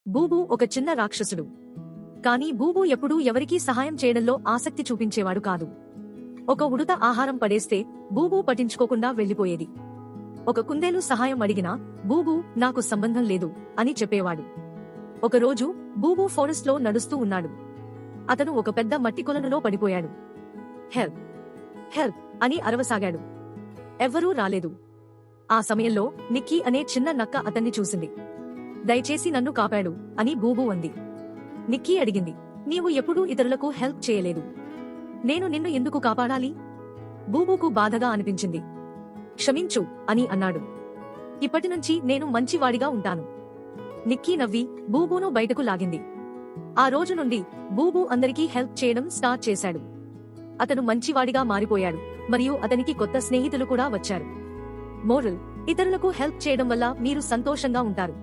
బూబూ ఒక చిన్న రాక్షసుడు. కానీ బూబూ ఎప్పుడూ ఎవరికీ సహాయం చేయడంలో ఆసక్తి చూపించేవాడు కాదు. ఒక ఉడుత ఆహారం పడేస్తే బూబూ పట్టించుకోకుండా వెళ్లిపోయేది. ఒక కుందేలు సహాయం అడిగినా బూబూ నాకు సంబంధం లేదు అని చెప్పేవాడు. ఒకరోజు బూబూ ఫారెస్ట్లో నడుస్తూ ఉన్నాడు. అతను ఒక పెద్ద మట్టి కొలనులో పడిపోయాడు. హెల్ప్ హెల్ప్ అని అరవసాగాడు. ఎవ్వరూ రాలేదు. ఆ సమయంలో నిక్కీ అనే చిన్న నక్క అతన్ని చూసింది. దయచేసి నన్ను కాపాడు అని బూబూ అంది. నిక్కీ అడిగింది, నీవు ఎప్పుడూ ఇతరులకు హెల్ప్ చేయలేదు. నేను నిన్ను ఎందుకు కాపాడాలి? బూబూకు బాధగా అనిపించింది. క్షమించు అని అన్నాడు. ఇప్పటినుంచి నేను మంచివాడిగా ఉంటాను. నిక్కీ నవ్వి బూబూను బయటకు లాగింది. ఆ రోజు నుండి బూబూ అందరికీ హెల్ప్ చేయడం స్టార్ట్ చేశాడు. అతను మంచివాడిగా మారిపోయాడు మరియు అతనికి కొత్త స్నేహితులు కూడా వచ్చారు. మోరల్: ఇతరులకు హెల్ప్ చేయడం వల్ల మీరు సంతోషంగా ఉంటారు.